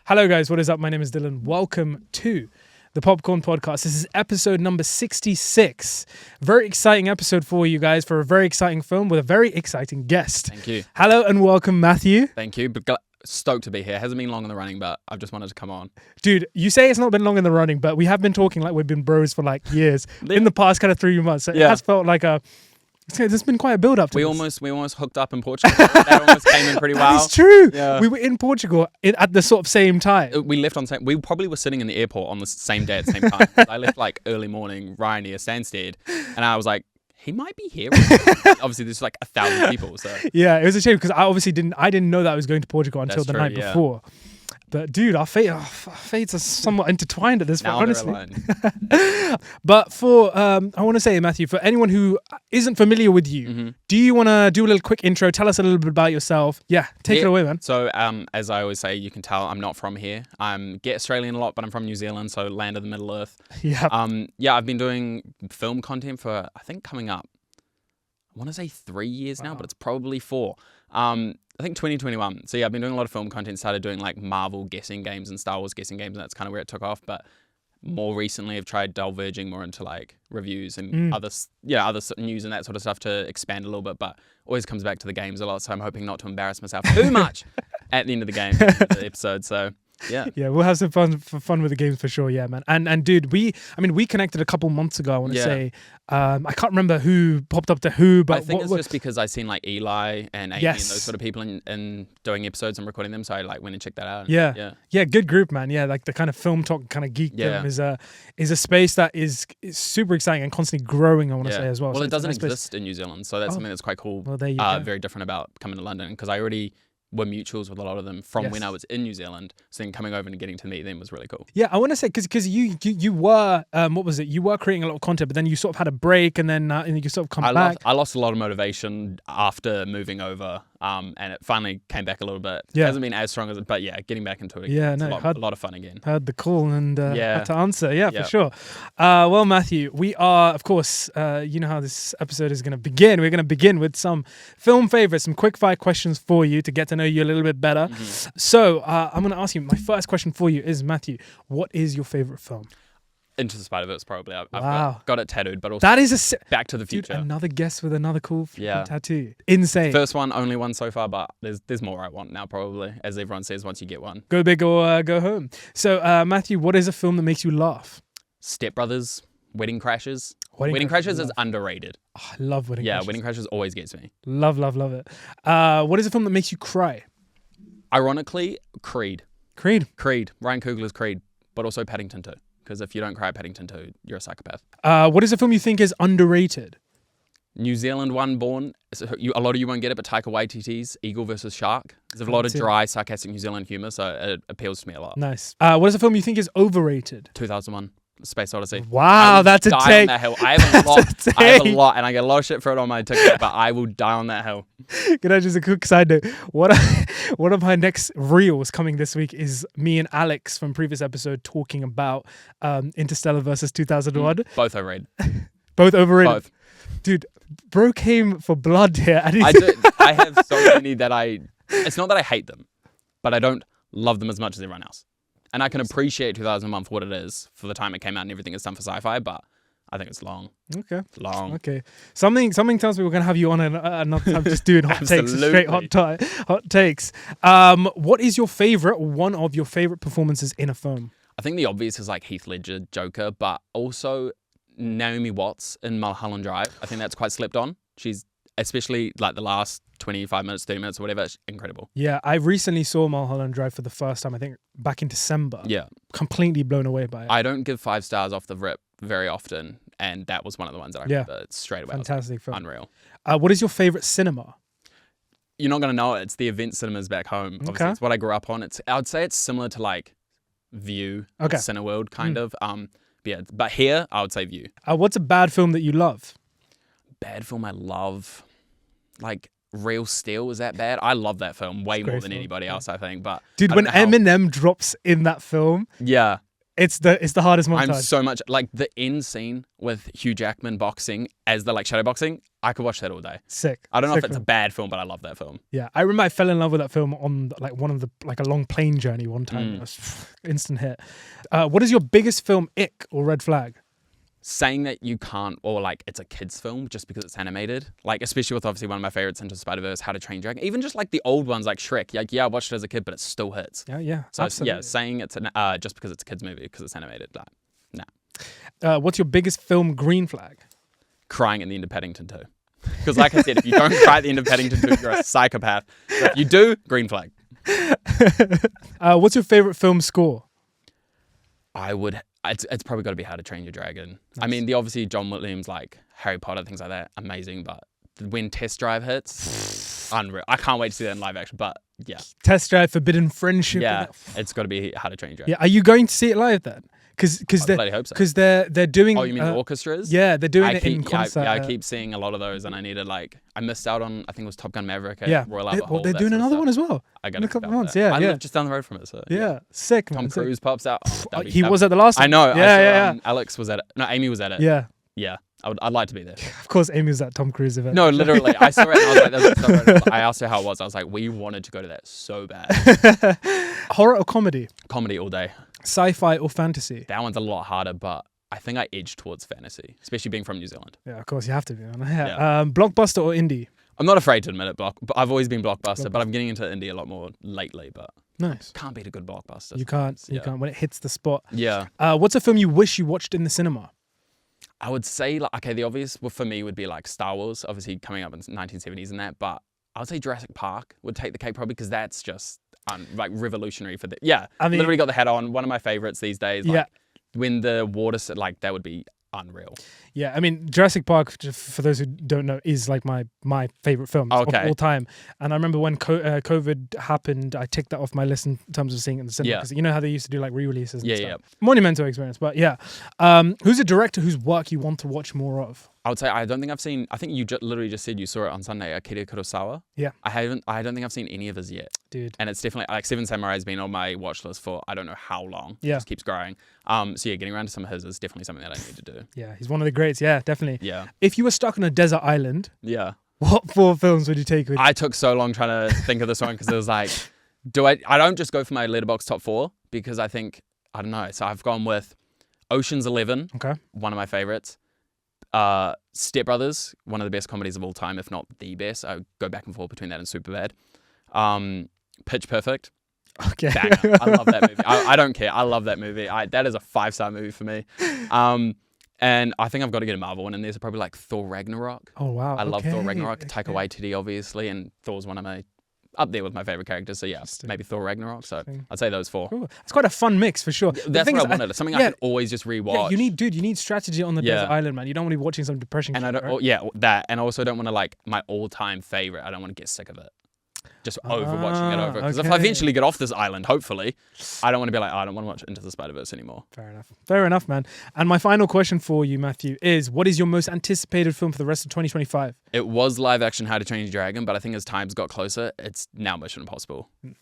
Hello guys, what is up? My name is Dylan. Welcome to the Popcorn Podcast. This is episode number 66. Very exciting episode for you guys for a very exciting film with a very exciting guest. Thank you. Hello and welcome, Mathew. Thank you. Stoked to be here. Hasn't been long in the running, but I've just wanted to come on. Dude, you say it's not been long in the running, but we have been talking like we've been bros for like years in the past kind of 3 months. So it has felt like there's been quite a build up to this. We almost hooked up in Portugal. That almost came in pretty well. It's true. Yeah. We were in Portugal at the sort of same time. We left on same. We probably were sitting in the airport on the same day at the same time. I left like early morning, Ryan near Stansted, and I was like, he might be here. Obviously, there's like 1,000 people. So yeah, it was a shame because I didn't know that I was going to Portugal until the night before. But dude, our fates are somewhat intertwined at this point, honestly. But I want to say, Mathew, for anyone who isn't familiar with you, do you want to do a little quick intro? Tell us a little bit about yourself. Yeah, take it away, man. So, as I always say, you can tell I'm not from here. I get Australian a lot, but I'm from New Zealand, so land of the Middle Earth. Yeah. I've been doing film content for, I think, coming up, I want to say 3 years now, but it's probably 4. I think 2021. So yeah, I've been doing a lot of film content, started doing like Marvel guessing games and Star Wars guessing games, and that's kind of where it took off. But more recently, I've tried diverging more into like reviews and other news and that sort of stuff to expand a little bit, but always comes back to the games a lot. So I'm hoping not to embarrass myself too much at the end of the game, the episode. So yeah, we'll have some fun with the games for sure. Yeah, man. And dude, we connected a couple months ago. I want to say, I can't remember who popped up to who, but I think it's just because I seen like Eli and Amy and those sort of people in doing episodes and recording them, so I like went and checked that out. Yeah, good group, man. Yeah, like the kind of film talk, kind of geekdom is a space that is super exciting and constantly growing. I want to say as well. Well, so it doesn't exist in New Zealand, so that's something that's quite cool. Well, there you go. Very different about coming to London because I already were mutuals with a lot of them from when I was in New Zealand. So then coming over and getting to meet them was really cool. Yeah, I want to say because you were what was it? You were creating a lot of content, but then you sort of had a break, and then you sort of come back. I lost a lot of motivation after moving over, and it finally came back a little bit. Yeah. It hasn't been as strong as it, but yeah, getting back into it again. Yeah, it's a lot of fun again. Heard the call and had to answer. Yeah, for sure. Well, Mathew, we are, of course, you know how this episode is going to begin. We're going to begin with some film favorites, some quickfire questions for you to get to know you a little bit better. So I'm going to ask you, my first question for you is, Mathew, what is your favorite film? Into the Spider-Verse, probably. I've got it tattooed, but also that is Back to the Future. Dude, another guest with another cool tattoo. Insane. First one, only one so far, but there's more I want now, probably, as everyone says once you get one. Go big or go home. So, Mathew, what is a film that makes you laugh? Step Brothers, Wedding Crashers. Wedding Crashers is underrated. Oh, I love Wedding Crashers. Yeah, Wedding Crashers always gets me. Love it. What is a film that makes you cry? Ironically, Creed. Ryan Coogler's Creed, but also Paddington 2. Because if you don't cry at Paddington 2, you're a psychopath. What is a film you think is underrated? New Zealand one born. A lot of you won't get it, but Taika Waititi's Eagle vs. Shark. There's a lot of dry, sarcastic New Zealand humour, so it appeals to me a lot. Nice. What is a film you think is overrated? 2001. Space Odyssey. Wow, that's a take. I have a lot, and I get a lot of shit for it on my TikTok, but I will die on that hill. Can I just a quick side note? One of my next reels coming this week is me and Alex from previous episode talking about Interstellar versus 2001. Both overrated. Both overrated. Both. Dude, bro came for blood here. I have so many that it's not that I hate them, but I don't love them as much as everyone else. And I can appreciate 2001 for what it is, for the time it came out and everything it's done for sci-fi, but I think it's long. Okay. It's long. Okay. Something tells me we're going to have you on another time just doing hot takes, straight hot takes. What is one of your favorite performances in a film? I think the obvious is like Heath Ledger, Joker, but also Naomi Watts in Mulholland Drive. I think that's quite slept on. She's, especially like the last 25 minutes, 30 minutes or whatever, it's incredible. Yeah, I recently saw Mulholland Drive for the first time, I think back in December. Yeah. Completely blown away by it. I don't give 5 stars off the rip very often, and that was one of the ones that I remember straight away. Fantastic film. Unreal. What is your favorite cinema? You're not going to know it. It's the event cinemas back home. Obviously, okay. It's what I grew up on. I would say it's similar to like View, Cineworld kind of. But here, I would say View. What's a bad film that you love? Bad film I love? Like Real Steel, is that bad? I love that film way more than anybody else, I think. But dude, when Eminem drops in that film, it's the hardest montage. I'm so much like the end scene with Hugh Jackman boxing as the like shadow boxing. I could watch that all day. Sick. I don't know Sick if it's film. a bad film, but I love that film. Yeah, I remember I fell in love with that film on like one of the like a long plane journey one time. It was instant hit. What is your biggest film ick or red flag? Saying that you can't, or like it's a kid's film just because it's animated, like especially with obviously one of my favorites, Into the Spider-Verse, How to Train Your Dragon, even just like the old ones like Shrek. Like I watched it as a kid, but it still hits. Yeah, So absolutely. saying it's just because it's a kid's movie because it's animated, like nah. What's your biggest film green flag? Crying at the end of Paddington 2, because like I said, if you don't cry at the end of Paddington 2, you're a psychopath. So if you do, green flag. What's your favorite film score? It's probably got to be How to Train Your Dragon. Nice. I mean, the obviously John Williams, like Harry Potter, things like that, amazing. But when Test Drive hits, unreal. I can't wait to see that in live action. But yeah, Test Drive, Forbidden Friendship. yeah, it's got to be How to Train Your Dragon. Yeah, are you going to see it live then? Because I bloody hope so. they're doing. Oh, you mean the orchestras? Yeah, they're doing it in concert. I keep seeing a lot of those, and I missed out on. I think it was Top Gun Maverick at Yeah, Royal Albert Hall. they're doing another one as well. I got in a couple months. Yeah, I yeah. live just down the road from it. So Yeah, sick, man. Tom sick. Cruise pops out. He was at the last one. I know. Yeah, Alex was at it. No, Amy was at it. Yeah. Yeah. I'd like to be there. Of course, Amy was at Tom Cruise event. No, literally. I saw it and I was like, that's so random. I asked her how it was. I was like, we wanted to go to that so bad. Horror or comedy? Comedy all day. Sci-fi or fantasy? That one's a lot harder, but I think I edge towards fantasy, especially being from New Zealand. Yeah, of course, you have to be. Man. Yeah. Yeah. Blockbuster or indie? I'm not afraid to admit it, but I've always been blockbuster, but I'm getting into indie a lot more lately, but Nice. can't beat a good blockbuster. You can't. You can't. When it hits the spot. Yeah. What's a film you wish you watched in the cinema? I would say, like, okay, the obvious for me would be like Star Wars, obviously coming up in the 1970s and that, but I would say Jurassic Park would take the cake probably because that's just like revolutionary for the, I mean, literally got the hat on, one of my favorites these days. Like, when the water, like, that would be unreal. Yeah, I mean, Jurassic Park, for those who don't know, is like my favorite film of all time. And I remember when COVID happened, I ticked that off my list in terms of seeing it in the cinema. Because you know how they used to do like re-releases and stuff. Monumental experience, but yeah. Who's a director whose work you want to watch more of? I would say I don't think I've seen. I think you literally just said you saw it on Sunday. Akira Kurosawa. Yeah. I don't think I've seen any of his yet, dude. And it's definitely like Seven Samurai has been on my watch list for I don't know how long. Yeah. It just keeps growing. So yeah, getting around to some of his is definitely something that I need to do. Yeah, he's one of the greats. Yeah, definitely. Yeah. If you were stuck on a desert island, what 4 films would you take with you? I took so long trying to think of this one because it was like, I don't just go for my Letterboxd top 4 because I think I don't know. So I've gone with Ocean's 11. Okay. One of my favorites. Step Brothers, one of the best comedies of all time, if not the best. I go back and forth between that and Superbad. Pitch Perfect. Okay. Banger. I love that movie. I don't care. I love that movie. That is a 5-star movie for me. And I think I've got to get a Marvel one in there. So probably like Thor Ragnarok. Oh, wow. I love Thor Ragnarok. Taika Waititi, obviously. And Thor's one of my, up there with my favorite characters. So yeah, maybe Thor Ragnarok. So I'd say those 4. Cool. It's quite a fun mix for sure. That's what I wanted. Something I could always just rewatch. Yeah, you need strategy on the desert island, man. You don't want to be watching some depression. And shit, that. And I also don't want to like my all-time favorite. I don't want to get sick of it. Just overwatching it over. Because if I eventually get off this island, hopefully, I don't want to be like, I don't want to watch Into the Spider-Verse anymore. Fair enough, man. And my final question for you, Mathew, is what is your most anticipated film for the rest of 2025? It was live action How to Train Your Dragon, but I think as times got closer, it's now Mission Impossible. Of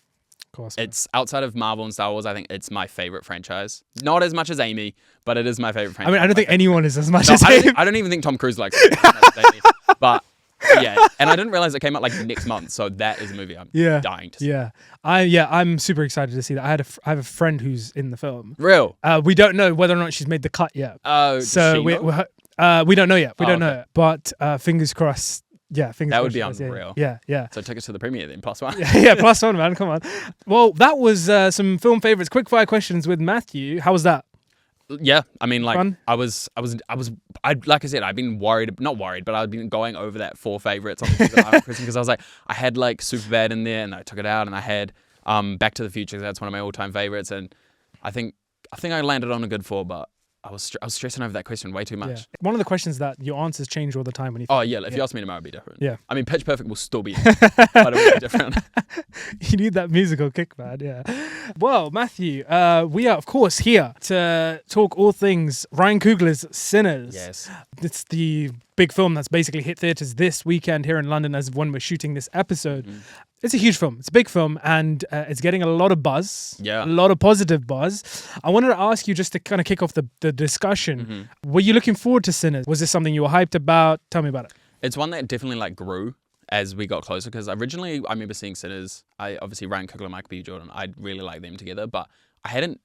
course. It's outside of Marvel and Star Wars, I think it's my favorite franchise. Not as much as Amy, but it is my favorite franchise. I mean, I don't think anyone is as much as Amy. I don't even think Tom Cruise likes it. Amy. But yeah, and I didn't realize it came out like next month, so that is a movie I'm dying to see. I'm super excited to see that. I have a friend who's in the film. Real? We don't know whether or not she's made the cut yet. Oh, so we don't know yet. We don't know, but fingers crossed. Yeah, that would be unreal. Yeah. So tickets to the premiere then, +1. Yeah, +1, man. Come on. Well, that was some film favorites, quickfire questions with Mathew. How was that? Yeah, I mean, like, Fun? I like I said, I've been not worried, but I've been going over that 4 favorites on because I was like, I had like Superbad in there, and I took it out, and I had Back to the Future. That's one of my all-time favorites, and I think I landed on a good 4, but I was stressing over that question way too much. Yeah. One of the questions that your answers change all the time when you. If you ask me tomorrow, it'll be different. Yeah. I mean, Pitch Perfect will still be, but it will be different. You need that musical kick, man. Yeah. Well, Mathew, we are of course here to talk all things Ryan Coogler's Sinners. Yes. It's the big film that's basically hit theaters this weekend here in London as when we're shooting this episode. Mm-hmm. It's a huge film. It's a big film, and it's getting a lot of buzz. Yeah. A lot of positive buzz. I wanted to ask you, just to kind of kick off the discussion, were you looking forward to Sinners? Was this something you were hyped about? Tell me about it. It's one that definitely like grew as we got closer, because originally I remember seeing Sinners. I obviously Ryan Coogler, Michael B. Jordan. I really like them together, but I didn't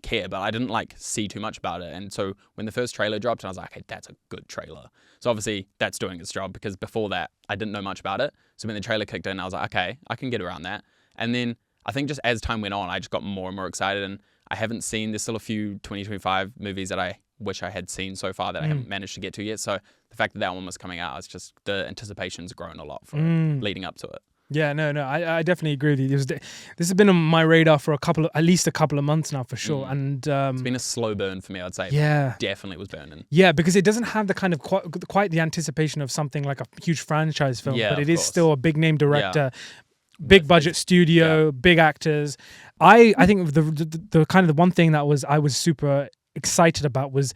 care, but I didn't like see too much about it. And so when the first trailer dropped, I was like, okay, that's a good trailer. So obviously that's doing its job, because before that I didn't know much about it. So when the trailer kicked in, I was like, okay, I can get around that. And then I think just as time went on, I just got more and more excited. And I haven't seen, there's still a few 2025 movies that I wish I had seen so far that I haven't managed to get to yet. So the fact that that one was coming out, it's just the anticipation's grown a lot for it, leading up to it. Yeah, no, I definitely agree with you. This has been on my radar for at least a couple of months now, for sure. And it's been a slow burn for me, I'd say. Yeah, definitely was burning. Yeah, because it doesn't have the kind of quite the anticipation of something like a huge franchise film, but it is still a big name director. Big budget studio, big actors. I think the kind of the one thing that I was super excited about was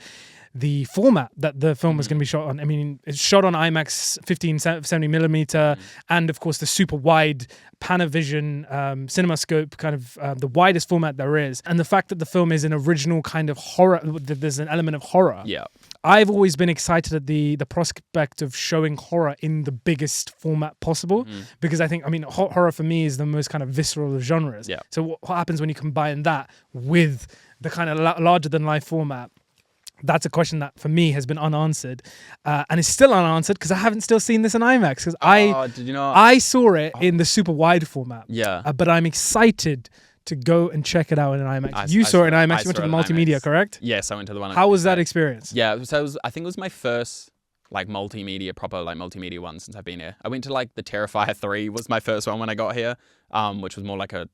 the format that the film was going to be shot on. I mean, it's shot on IMAX 1570mm, and of course the super wide Panavision CinemaScope, kind of the widest format there is. And the fact that the film is an original kind of horror, that there's an element of horror. Yeah. I've always been excited at the prospect of showing horror in the biggest format possible, because I mean, horror for me is the most kind of visceral of genres. Yeah. So what happens when you combine that with the kind of larger than life format? That's a question that for me has been unanswered, and is still unanswered because I haven't still seen this in IMAX, because did you know? I saw it in the super wide format. Yeah. But I'm excited to go and check it out in IMAX. You saw it in IMAX. You went to the multimedia, correct? Yes, I went to the one. How was that experience? Yeah, so I think it was my first like proper multimedia one since I've been here. I went to like the Terrifier 3 was my first one when I got here, which was more like a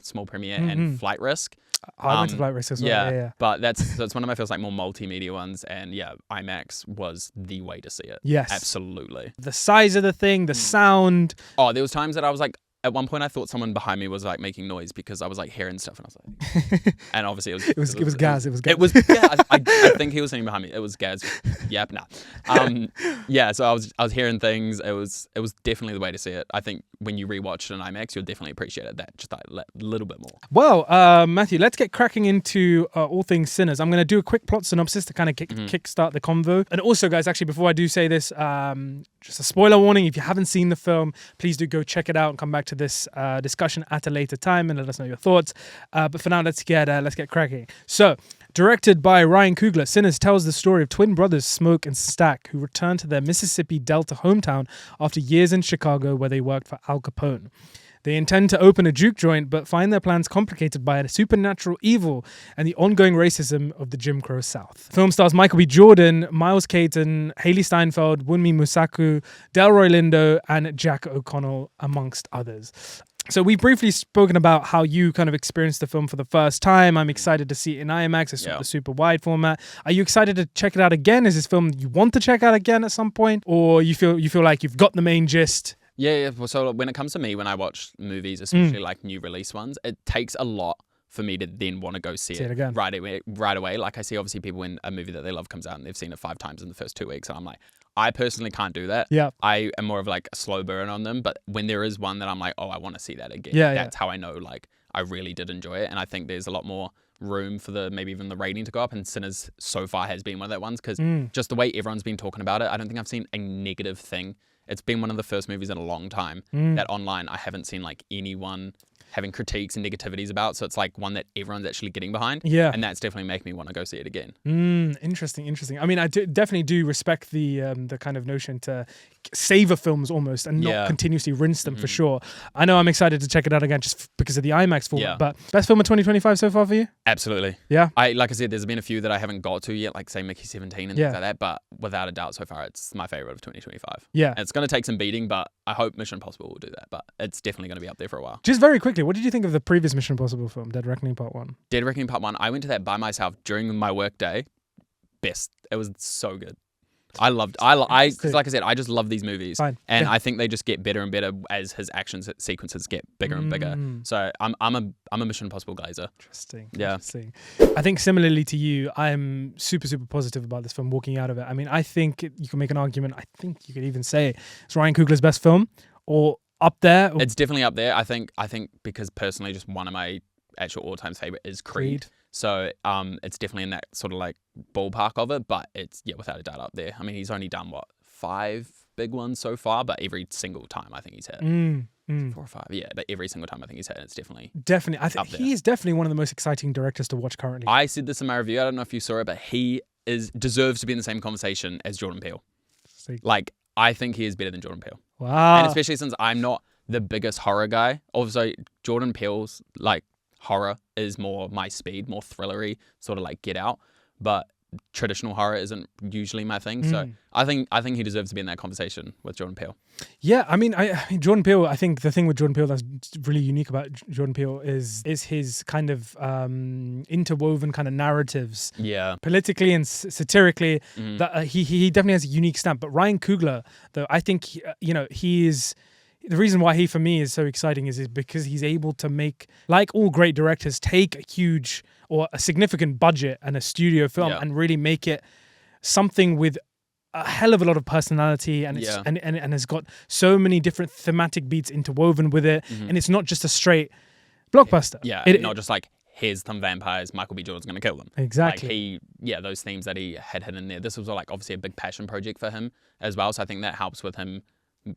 small premiere, and Flight Risk. I went to Flight Risk as well. Yeah. But that's one of my first like more multimedia ones, and IMAX was the way to see it. Yes, absolutely. The size of the thing, the sound. Oh, there was times that I was like, at one point I thought someone behind me was like making noise because I was like hearing stuff, and I was like, and obviously it was Gaz. I think he was sitting behind me. It was Gaz. Yep, nah. So I was hearing things. It was definitely the way to see it. I think when you rewatch it in IMAX, you'll definitely appreciate that just a little bit more. Well, Matthew, let's get cracking into all things Sinners. I'm going to do a quick plot synopsis to kind of kickstart the convo. And also, guys, actually, before I do say this, just a spoiler warning. If you haven't seen the film, please do go check it out and come back to this discussion at a later time and let us know your thoughts. But for now, let's get cracking. So, directed by Ryan Coogler, Sinners tells the story of twin brothers Smoke and Stack, who return to their Mississippi Delta hometown after years in Chicago where they worked for Al Capone. They intend to open a juke joint, but find their plans complicated by a supernatural evil and the ongoing racism of the Jim Crow South. The film stars Michael B. Jordan, Miles Caton, Hailee Steinfeld, Wunmi Musaku, Delroy Lindo, and Jack O'Connell, amongst others. So we've briefly spoken about how you kind of experienced the film for the first time. I'm excited to see it in IMAX. I saw the super wide format. Are you excited to check it out again? Is this film you want to check out again at some point, or you feel like you've got the main gist? Yeah. Well, so when it comes to me, when I watch movies, especially like new release ones, it takes a lot for me to then want to go see it again right away. Like I see obviously people when a movie that they love comes out and they've seen it 5 times in the first 2 weeks, and I'm like, I personally can't do that. Yeah. I am more of like a slow burn on them, but when there is one that I'm like, oh, I want to see that again. That's how I know like I really did enjoy it, and I think there's a lot more room for maybe even the rating to go up, and Sinners so far has been one of that ones, because just the way everyone's been talking about it, I don't think I've seen a negative thing. It's been one of the first movies in a long time that online I haven't seen like anyone having critiques and negativities about. So it's like one that everyone's actually getting behind. Yeah. And that's definitely making me want to go see it again. Interesting. I mean, I definitely do respect the kind of notion to savor films almost and not continuously rinse them for sure. I know I'm excited to check it out again just because of the IMAX format, but best film of 2025 so far for you? Absolutely. Yeah. Like I said, there's been a few that I haven't got to yet, like say Mickey 17 and things like that, but without a doubt so far, it's my favorite of 2025. Yeah. And it's going to take some beating, but I hope Mission Impossible will do that, but it's definitely going to be up there for a while. Just very quickly, what did you think of the previous Mission Impossible film, Dead Reckoning Part 1? Dead Reckoning Part 1, I went to that by myself during my work day. Best. It was so good. Like I said, I just love these movies. And I think they just get better and better as his action sequences get bigger and bigger. So I'm a Mission Impossible glazer. Interesting. I think similarly to you, I'm super, super positive about this film walking out of it. I mean, I think you can make an argument. I think you could even say it's Ryan Coogler's best film, or up there. It's definitely up there. I think because personally, just one of my actual all-time favorite is Creed. So it's definitely in that sort of like ballpark of it, but it's without a doubt up there. I mean, he's only done what, 5 big ones so far, but every single time I think he's hit. 4 or 5, yeah, but every single time I think he's hit, it's definitely. I think he is definitely one of the most exciting directors to watch currently. I said this in my review. I don't know if you saw it, but he deserves to be in the same conversation as Jordan Peele. Like, I think he is better than Jordan Peele. Wow. And especially since I'm not the biggest horror guy. Also, Jordan Peele's like horror is more my speed, more thrillery, sort of like Get Out. But traditional horror isn't usually my thing. So I think he deserves to be in that conversation with Jordan Peele. Yeah, I mean, Jordan Peele, I think the thing with Jordan Peele that's really unique about Jordan Peele is his kind of interwoven kind of narratives. Yeah. Politically and satirically, that he definitely has a unique stamp. But Ryan Coogler, though, I think, he is... The reason why he, for me, is so exciting is because he's able to make, like all great directors, take a huge or a significant budget and a studio film and really make it something with a hell of a lot of personality, and it's, and has got so many different thematic beats interwoven with it, and it's not just a straight blockbuster. Yeah, not just like, here's some vampires, Michael B. Jordan's going to kill them. Exactly. Like those themes that he had in there. This was like obviously a big passion project for him as well, so I think that helps with him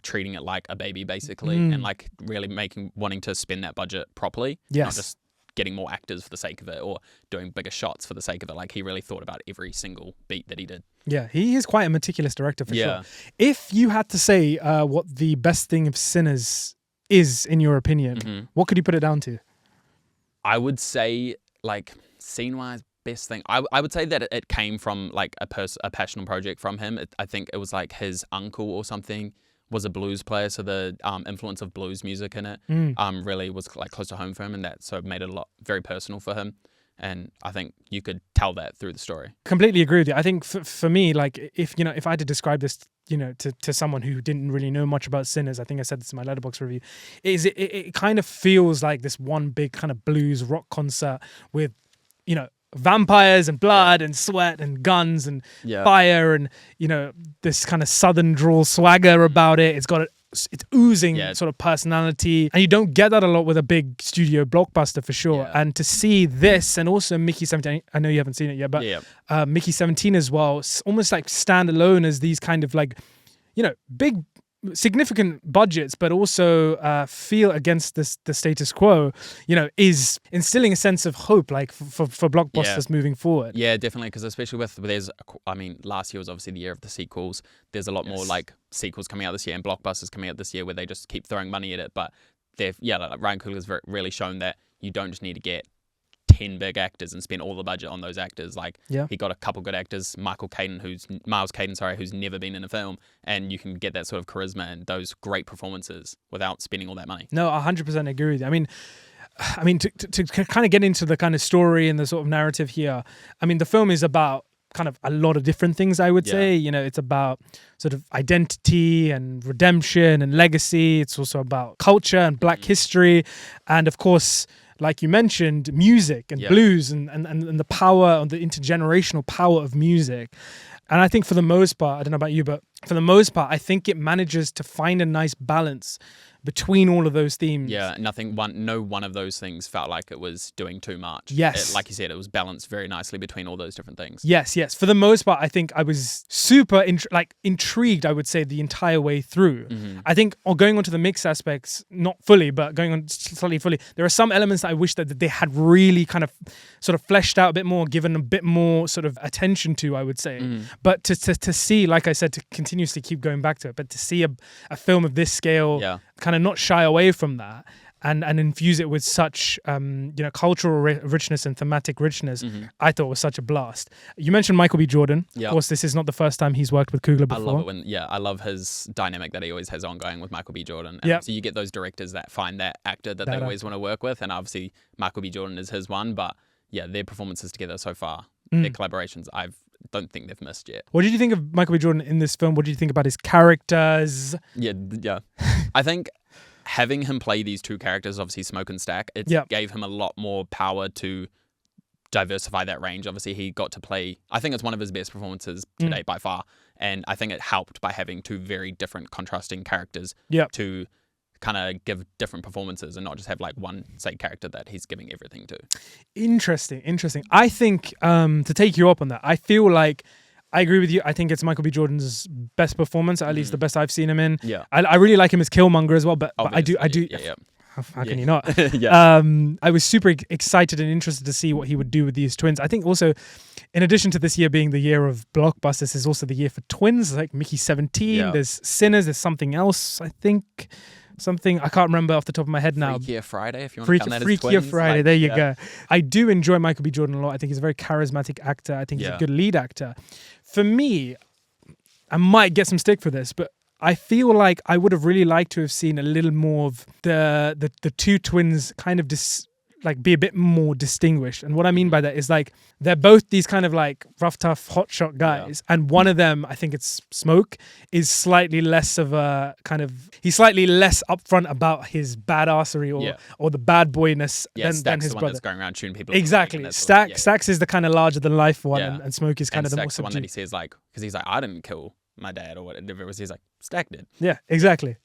treating it like a baby, basically, and like really wanting to spend that budget properly. Yes. Not just getting more actors for the sake of it or doing bigger shots for the sake of it. Like, he really thought about every single beat that he did. Yeah, he is quite a meticulous director for sure. If you had to say what the best thing of Sinners is, in your opinion, what could you put it down to? I would say, like, scene-wise, best thing. I would say that it came from like a passionate project from him. I think it was like his uncle or something was a blues player, so the influence of blues music in it really was like close to home for him, and that so made it very personal for him. And I think you could tell that through the story. Completely agree with you. I think for me, like if I had to describe this, to someone who didn't really know much about Sinners, I think I said this in my Letterboxd review, it kind of feels like this one big kind of blues rock concert with, vampires and blood and sweat and guns and fire and this kind of southern drawl swagger about it. It's oozing sort of personality, and you don't get that a lot with a big studio blockbuster for sure. And to see this, and also Mickey 17, I know you haven't seen it yet, but Mickey 17 as well, almost like stand alone as these kind of like big significant budgets, but also feel against the status quo, is instilling a sense of hope, like for blockbusters moving forward. Yeah, definitely, because especially last year was obviously the year of the sequels. There's a lot more like sequels coming out this year and blockbusters coming out this year where they just keep throwing money at it. But like Ryan Coogler's really shown that you don't just need to get 10 big actors and spend all the budget on those actors. Like, he got a couple good actors, Miles Caden, who's never been in a film, and you can get that sort of charisma and those great performances without spending all that money. No, 100% agree with you. I mean, to kind of get into the kind of story and the sort of narrative here, I mean, the film is about kind of a lot of different things, I would say. It's about sort of identity and redemption and legacy. It's also about culture and Black history, and of course, like you mentioned, music and blues and the power, the intergenerational power of music. And I think for the most part, I don't know about you, but for the most part, I think it manages to find a nice balance between all of those themes. Yeah, no one of those things felt like it was doing too much. Yes. Like you said, it was balanced very nicely between all those different things. Yes. For the most part, I think I was super intrigued, I would say, the entire way through. I think going on to the mix aspects, not fully, but going on slightly fully, there are some elements that I wish that they had really kind of sort of fleshed out a bit more, given a bit more sort of attention to, I would say. But to see, like I said, to continuously keep going back to it, but to see a film of this scale kind of not shy away from that and infuse it with such cultural richness and thematic richness, I thought was such a blast. You mentioned Michael B. Jordan. Of course, this is not the first time he's worked with Coogler before. I love it I love his dynamic that he always has ongoing with Michael B. Jordan. And so you get those directors that find that actor that they always want to work with, and obviously Michael B. Jordan is his one, but their performances together so far, their collaborations, I don't think they've missed yet. What did you think of Michael B. Jordan in this film? What did you think about his characters? Yeah. I think having him play these two characters, obviously Smoke and Stack, it gave him a lot more power to diversify that range. Obviously, he got to play, I think it's one of his best performances to date by far. And I think it helped by having two very different contrasting characters to kind of give different performances and not just have like one, say, character that he's giving everything to. Interesting. I think, to take you up on that, I feel like I agree with you. I think it's Michael B. Jordan's best performance, at least the best I've seen him in. Yeah. I really like him as Killmonger as well, but I do. Yeah. How can you not? Yeah. I was super excited and interested to see what he would do with these twins. I think also, in addition to this year being the year of blockbusters, this is also the year for twins, like Mickey 17. Yeah. There's Sinners. There's something else, I think. Something I can't remember off the top of my head now. Freakier Friday, if you want to count that as twins. Freakier Friday, there you go. I do enjoy Michael B. Jordan a lot. I think he's a very charismatic actor. I think he's a good lead actor. For me, I might get some stick for this, but I feel like I would have really liked to have seen a little more of the two twins kind of be a bit more distinguished. And what I mean by that is like they're both these kind of like rough, tough, hotshot guys. Yeah. And one of them, I think it's Smoke, is slightly less of a he's slightly less upfront about his badassery or the bad boyness than his the one brother. That's going around shooting people. Exactly. Stax is the kind of larger than life one, and Smoke is kind of the more subdued. The one that he says like, because he's like, I didn't kill my dad or whatever it was. He's like, Stack did. Yeah, exactly.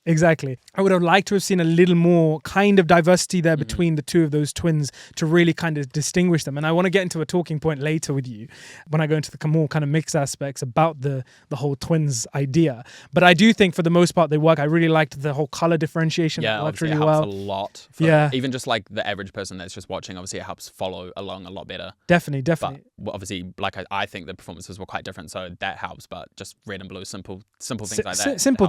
I would have liked to have seen a little more kind of diversity there between the two of those twins to really kind of distinguish them. And I want to get into a talking point later with you when I go into the more kind of mixed aspects about the whole twins idea. But I do think for the most part they work. I really liked the whole color differentiation. Yeah, that worked really it helps well. a lot. Even just like the average person that's just watching, obviously it helps follow along a lot better. Definitely. But obviously, like I think the performances were quite different, so that helps. But just red and blue, simple things like that. Simple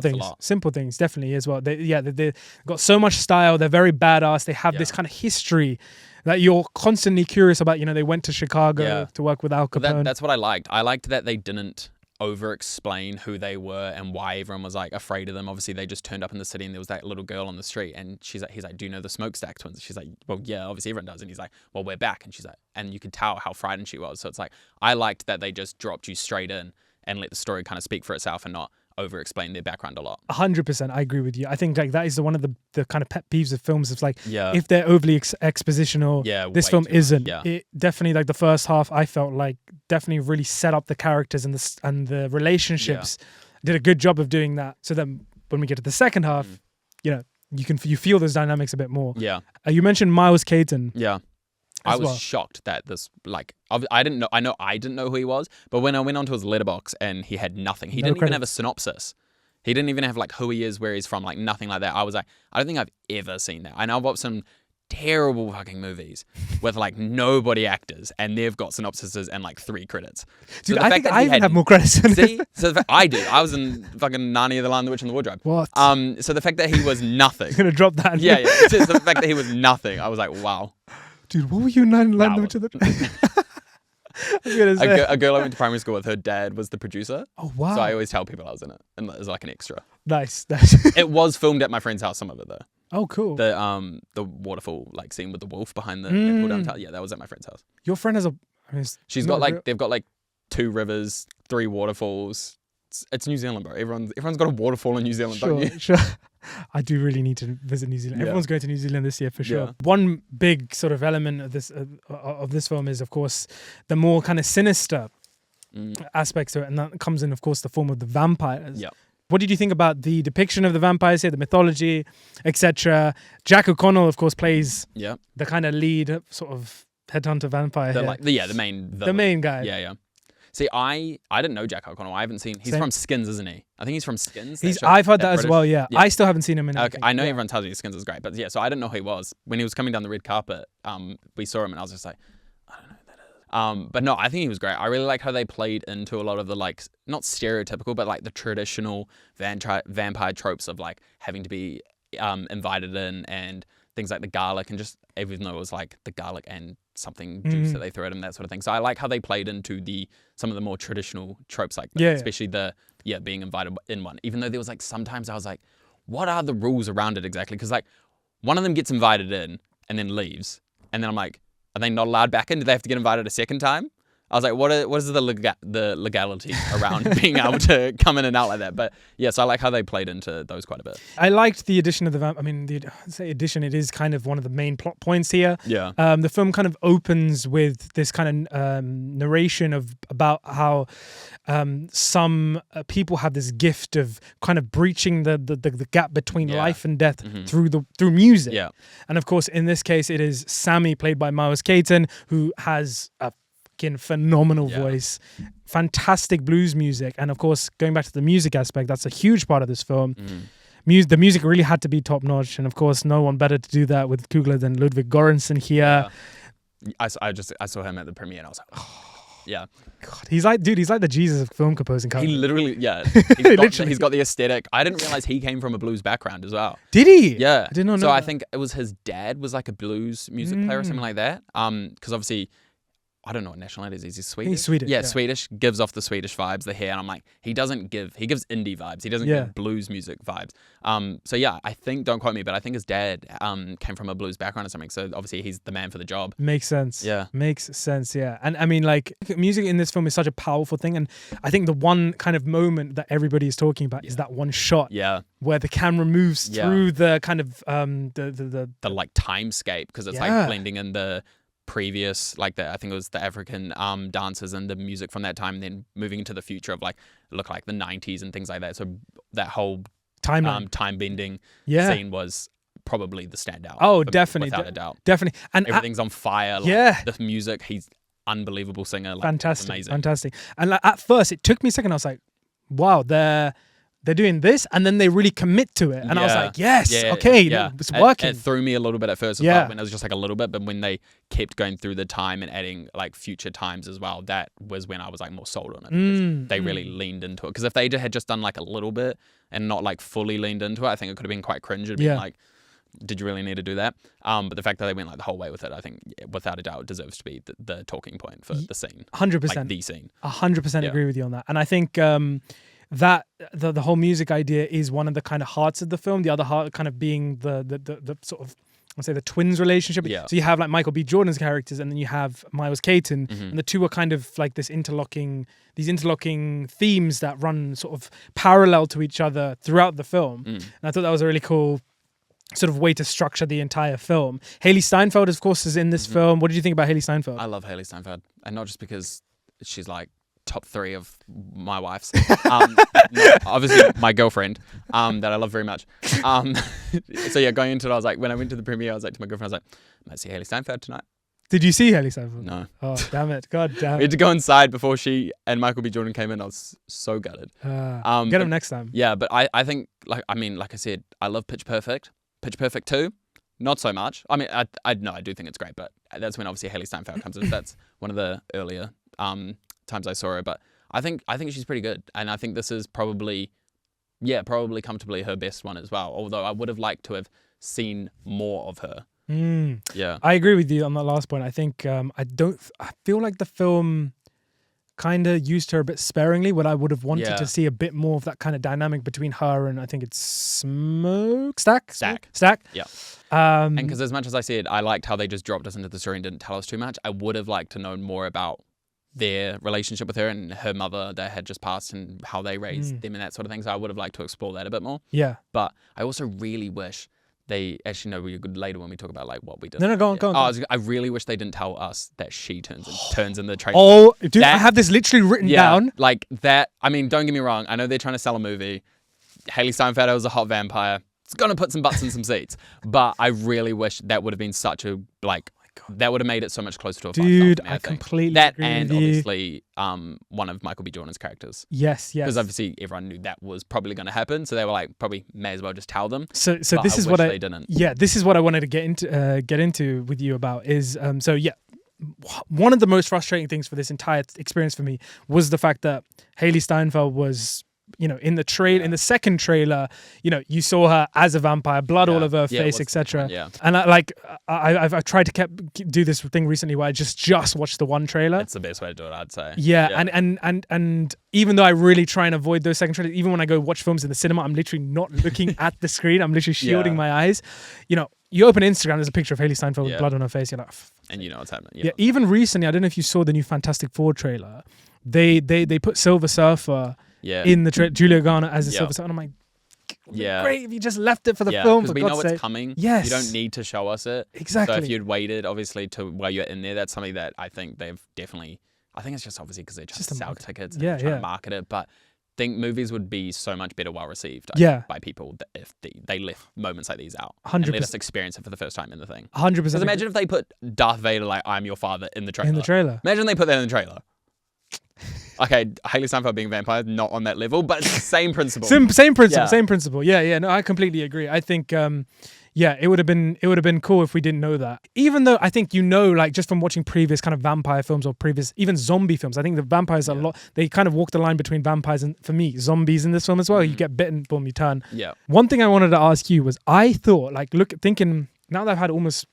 things, definitely as well. They've got so much style. They're very badass. They have this kind of history that you're constantly curious about. You know, they went to Chicago to work with Al Capone. That's what I liked. I liked that they didn't over-explain who they were and why everyone was like afraid of them. Obviously, they just turned up in the city and there was that little girl on the street and he's like, do you know the Smokestack twins? She's like, well, yeah, obviously everyone does. And he's like, well, we're back. And she's like, and you could tell how frightened she was. So it's like, I liked that they just dropped you straight in and let the story kind of speak for itself and not over-explain their background a lot. 100%, I agree with you. I think like that is one of the kind of pet peeves of films. It's like if they're overly expositional, this film isn't. It definitely, like the first half, I felt like definitely really set up the characters and the relationships. Did a good job of doing that. So then when we get to the second half, you feel those dynamics a bit more. Yeah. You mentioned Miles Caton. Yeah. I was shocked that this, like, I didn't know who he was, but when I went onto his letterbox and he had nothing, he didn't even have a synopsis. He didn't even have like who he is, where he's from, like nothing like that. I was like, I don't think I've ever seen that. I know I've watched some terrible fucking movies with like nobody actors and they've got synopsises and like 3 credits. Dude, I think I even have more credits than See? So I do. I was in fucking Narnia, The Lion, the Witch and the Wardrobe. What? So the fact that he was nothing. You're gonna drop that. Yeah. So the fact that he was nothing, I was like, wow. Dude, what were you in Land of the A girl I went to primary school with, her dad was the producer. Oh, wow. So I always tell people I was in it. And as like an extra. Nice. It was filmed at my friend's house, some of it though. Oh, cool. The waterfall like scene with the wolf behind the pull down tower. Yeah, that was at my friend's house. Your friend has they've got like 2 rivers, 3 waterfalls. It's New Zealand, bro. Everyone's got a waterfall in New Zealand, don't you? Sure. I do really need to visit New Zealand. Everyone's going to New Zealand this year for sure. Yeah. One big sort of element of this film is, of course, the more kind of sinister aspects to it, and that comes in, of course, the form of the vampires. Yeah. What did you think about the depiction of the vampires here, the mythology, etc.? Jack O'Connell, of course, plays the kind of lead sort of headhunter vampire. The main guy. Yeah. See, I didn't know Jack O'Connell. I haven't seen. He's from Skins, isn't he? I think he's from Skins. I've heard that as well. Yeah, I still haven't seen him in anything. Okay, I know everyone tells me Skins is great, but so I didn't know who he was when he was coming down the red carpet. We saw him, and I was just like, I don't know who that is. But no, I think he was great. I really like how they played into a lot of the like not stereotypical, but like the traditional vampire tropes of like having to be invited in and things like the garlic and just even though it was like the garlic and something juice that they threw at him, that sort of thing. So I like how they played into some of the more traditional tropes like that, especially the being invited in one. Even though there was like sometimes I was like, what are the rules around it exactly? Because like one of them gets invited in and then leaves, and then I'm like, are they not allowed back in? Do they have to get invited a second time? I was like, what is the legality around being able to come in and out like that? But yes, I like how they played into those quite a bit. I liked the addition of it is kind of one of the main plot points here. Yeah. The film kind of opens with this kind of narration about how some people have this gift of kind of breaching the gap between life and death through music. Yeah. And of course, in this case, it is Sammy, played by Miles Caton, who has a fucking phenomenal voice, fantastic blues music, and of course, going back to the music aspect, that's a huge part of this film. The music really had to be top notch, and of course, no one better to do that with Coogler than Ludwig Göransson here. I saw him at the premiere, and I was like, yeah. God, he's like the Jesus of film composing. He literally, he's got the aesthetic. I didn't realize he came from a blues background as well. Did he? Yeah. I did not know. So that. I think it was his dad was like a blues music player or something like that. Because obviously, I don't know what nationality is. Is he Swedish? He's Swedish. Yeah, Swedish. Gives off the Swedish vibes, the hair. And I'm like, he gives indie vibes. He doesn't give blues music vibes. So yeah, I think, don't quote me, but I think his dad came from a blues background or something. So obviously he's the man for the job. Makes sense. Yeah. Makes sense, yeah. And I mean, like, music in this film is such a powerful thing. And I think the one kind of moment that everybody is talking about is that one shot. Yeah. Where the camera moves through the kind of, the like timescape, because it's like blending in the previous, like I think it was the African dances and the music from that time, and then moving into the future of like look like the 90s and things like that. So that whole time bending scene was probably the standout. Oh, definitely, without a doubt, definitely. And everything's on fire. Like, the music. He's unbelievable singer. Like, fantastic, amazing, fantastic. And like, at first, it took me a second. I was like, wow, they're doing this, and then they really commit to it. And I was like, yes, it's working. It threw me a little bit at first, when it was just like a little bit, but when they kept going through the time and adding like future times as well, that was when I was like more sold on it. They really leaned into it. Because if they had just done like a little bit and not like fully leaned into it, I think it could have been quite cringe. It'd been like, did you really need to do that? But the fact that they went like the whole way with it, I think without a doubt deserves to be the talking point for the scene. 100%. Like the scene. 100% agree with you on that. And I think that the whole music idea is one of the kind of hearts of the film. The other heart kind of being the sort of, I'd say, the twins relationship. Yeah. So you have like Michael B. Jordan's characters, and then you have Miles Caton, and the two are kind of like these interlocking themes that run sort of parallel to each other throughout the film. And I thought that was a really cool sort of way to structure the entire film. Hailee Steinfeld, of course, is in this film. What did you think about Hailee Steinfeld? I love Hailee Steinfeld, and not just because she's like top 3 of my wife's. Obviously my girlfriend, that I love very much. So yeah, going into it, I was like, when I went to the premiere, I was like to my girlfriend, I was like, I might see Hailee Steinfeld tonight. Did you see Hailee Steinfeld? No. Oh, damn it. God damn it. We had to go inside before she and Michael B. Jordan came in. I was so gutted. Get him next time. Yeah, but I think, like I said, I love Pitch Perfect. Pitch Perfect 2, not so much. I mean, I do think it's great, but that's when obviously Hailee Steinfeld comes in. That's one of the earlier times I saw her, but I think she's pretty good, and I think this is probably comfortably her best one as well, although I would have liked to have seen more of her. Yeah, I agree with you on that last point. I think I feel like the film kind of used her a bit sparingly, when I would have wanted to see a bit more of that kind of dynamic between her and I think it's Stack. Yeah. And because as much as I said I liked how they just dropped us into the story and didn't tell us too much, I would have liked to know more about their relationship with her and her mother that had just passed and how they raised them and that sort of thing. So I would have liked to explore that a bit more. Yeah. But I also really wish they actually know we could later when we talk about like what we did. No, go on. I really wish they didn't tell us that she turns in the trailer. Oh, dude, I have this literally written down. Like that. I mean, don't get me wrong. I know they're trying to sell a movie. Hailee Steinfeld was a hot vampire. It's gonna put some butts in some seats. But I really wish that would have been such a like. That would have made it so much closer to a dude. I completely that agree and with you. obviously one of Michael B. Jordan's characters. Yes. Because obviously everyone knew that was probably going to happen, so they were like, probably may as well just tell them. So but this is what they didn't. Yeah, this is what I wanted to get into with you about is one of the most frustrating things for this entire experience for me was the fact that Hailee Steinfeld was, in the in the second trailer, you saw her as a vampire, blood all over her face, etc. Yeah. And I've tried to do this thing recently where I just watched the one trailer. It's the best way to do it, I'd say. Yeah. And even though I really try and avoid those second trailers, even when I go watch films in the cinema, I'm literally not looking at the screen. I'm literally shielding my eyes. You open Instagram, there's a picture of Hailee Steinfeld with blood on her face. You're like, and you know what's happening. Yeah. Even recently, I don't know if you saw the new Fantastic Four trailer. They put Silver Surfer in the Julia Garner as a Silver Surfer. And I'm like, great if you just left it for the film. Because we know it's coming. Yes. You don't need to show us it. Exactly. So if you'd waited, obviously, to while you're in there, that's something that I think they've definitely. I think it's just obviously because they're trying to sell tickets and trying to market it, but think movies would be so much better well received by people if they left moments like these out 100%. and let us experience it for the first time in the thing. 100%. Because imagine if they put Darth Vader like I'm your father in the trailer. Imagine they put that in the trailer. Okay, Hailee Steinfeld being a vampire, not on that level, but it's the same principle. Same principle. Yeah. No, I completely agree. I think, it would have been cool if we didn't know that. Even though I think like just from watching previous kind of vampire films or previous even zombie films, I think the vampires are a lot. They kind of walk the line between vampires and, for me, zombies in this film as well. You get bitten, boom, you turn. Yeah. One thing I wanted to ask you was, I thought thinking now that I've had almost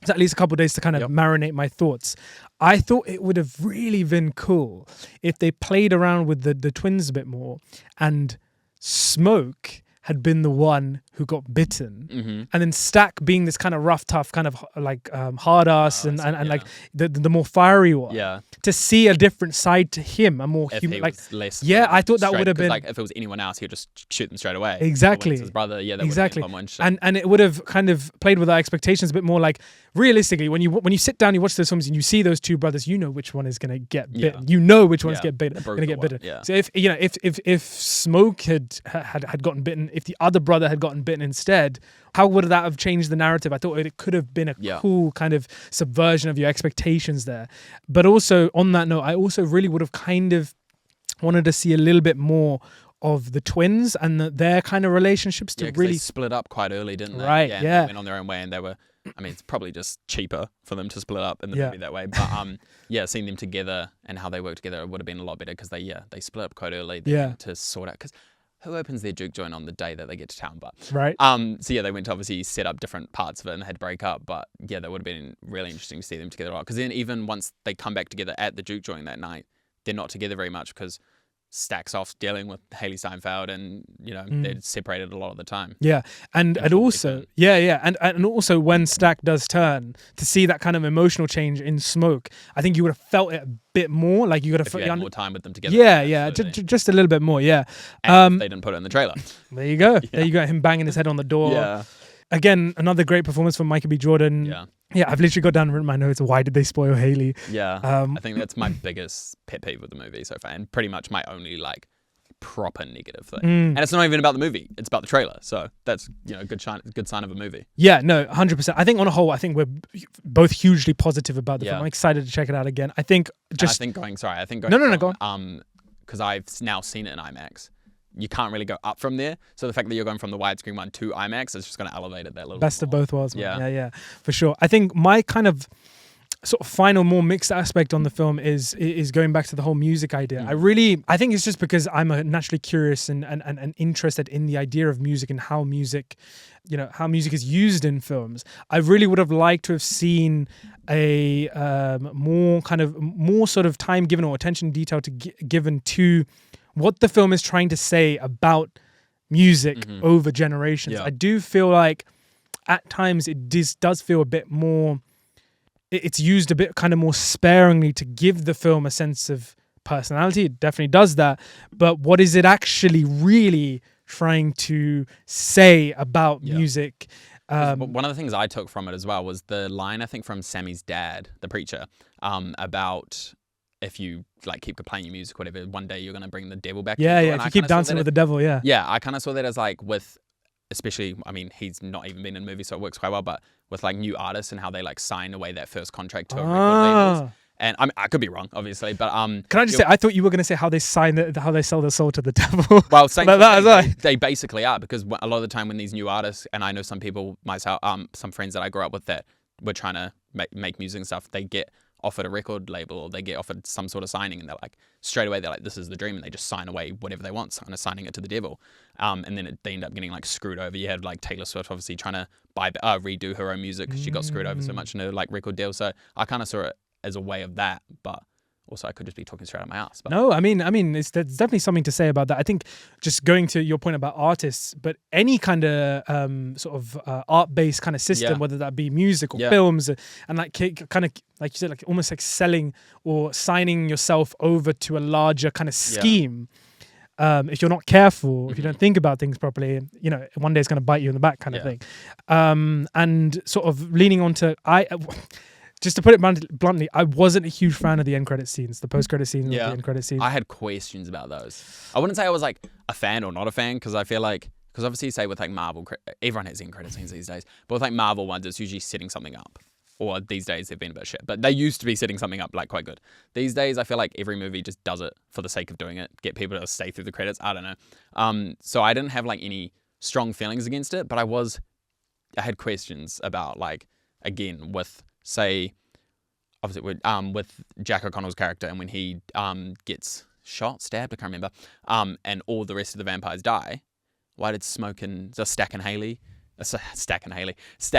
at least a couple of days to kind of marinate my thoughts. I thought it would have really been cool if they played around with the twins a bit more and Smoke had been the one who got bitten, and then Stack being this kind of rough, tough, kind of like hard ass and like the more fiery one. Yeah. To see a different side to him, a more human, like less. Yeah, I thought that would have been like if it was anyone else, he'd just shoot them straight away. Exactly. His brother. Yeah. That exactly. Would have been and it would have kind of played with our expectations a bit more. Like realistically, when you sit down, you watch those films, and you see those two brothers, you know which one is gonna get bitten. You know which one's gonna get bitten. Yeah. So if Smoke had gotten bitten, if the other brother had gotten bitten instead, how would that have changed the narrative? I thought it could have been a cool kind of subversion of your expectations there. But also on that note, I also really would have kind of wanted to see a little bit more of the twins and their kind of relationships to really they split up quite early, didn't they? Right. Yeah. They went on their own way, and they were. I mean, it's probably just cheaper for them to split up in the movie that way. But seeing them together and how they work together would have been a lot better because they split up quite early. To sort out because. Who opens their juke joint on the day that they get to town? But right. So they went to obviously set up different parts of it and they had to break up. But that would have been really interesting to see them together a lot. Because then even once they come back together at the juke joint that night, they're not together very much because Stack's off dealing with Hailee Steinfeld and they're separated a lot of the time. Yeah, and also and also when Stack does turn, to see that kind of emotional change in Smoke, I think you would have felt it a bit more. Like you would have felt more time with them together. Just a little bit more. Yeah, and they didn't put it in the trailer. There you go. There you go. Him banging his head on the door. Yeah. Again, another great performance from Michael B. Jordan. Yeah, I've literally got down and written my notes. Why did they spoil Hailee? Yeah, I think that's my biggest pet peeve with the movie so far, and pretty much my only like proper negative thing. And it's not even about the movie; it's about the trailer. So that's a good sign of a movie. Yeah, no, 100%. I think on a whole, I think we're both hugely positive about the film. I'm excited to check it out again. I think going. Go on. Because I've now seen it in IMAX. You can't really go up from there. So the fact that you're going from the widescreen one to IMAX is just going to elevate it that little best bit more. Of both worlds. Man. Yeah, for sure. I think my kind of sort of final, more mixed aspect on the film is going back to the whole music idea. I think it's just because I'm naturally curious and interested in the idea of music and how music is used in films. I really would have liked to have seen a more sort of time given or attention detail given to what the film is trying to say about music over generations. I do feel like at times it does feel a bit more, it's used a bit kind of more sparingly to give the film a sense of personality. It definitely does that. But what is it actually really trying to say about music? One of the things I took from it as well was the line, I think, from Sammy's dad, the preacher, about if you like keep playing your music, whatever, one day you're gonna bring the devil back. If you keep dancing with the devil, I kind of saw that as like with, especially, I mean, he's not even been in movies, so it works quite well. But with like new artists and how they like sign away that first contract to a record labels. And I could be wrong, obviously, but can I just say, I thought you were gonna say how they how they sell their soul to the devil. Well, same like that as well. They basically are, because a lot of the time when these new artists, and I know some people myself, some friends that I grew up with that were trying to make music and stuff, they get offered a record label or they get offered some sort of signing, and they're like, straight away they're like, this is the dream, and they just sign away whatever they want, kind of signing it to the devil. And then they end up getting like screwed over. You had like Taylor Swift obviously trying to redo her own music because she got screwed over so much in her like record deal. So I kind of saw it as a way of that, but also I could just be talking straight out my ass. But. No, I mean, there's definitely something to say about that. I think just going to your point about artists, but any kind of sort of art-based kind of system, whether that be music or films, and like kind of like you said, like almost like selling or signing yourself over to a larger kind of scheme. If you're not careful, if you don't think about things properly, one day it's going to bite you in the back kind of thing. And sort of leaning onto just to put it bluntly, I wasn't a huge fan of the end credit scenes, the post credit scenes, or the end credit scenes. I had questions about those. I wouldn't say I was like a fan or not a fan, because I feel like, because obviously say with like Marvel, everyone has end credit scenes these days, but with like Marvel ones, it's usually setting something up. Or these days they've been a bit shit, but they used to be setting something up like quite good. These days I feel like every movie just does it for the sake of doing it, get people to stay through the credits. I don't know. So I didn't have like any strong feelings against it, but I had questions about, like, again, with say, obviously with Jack O'Connell's character, and when he gets shot, stabbed, I can't remember, and all the rest of the vampires die. Why did Stack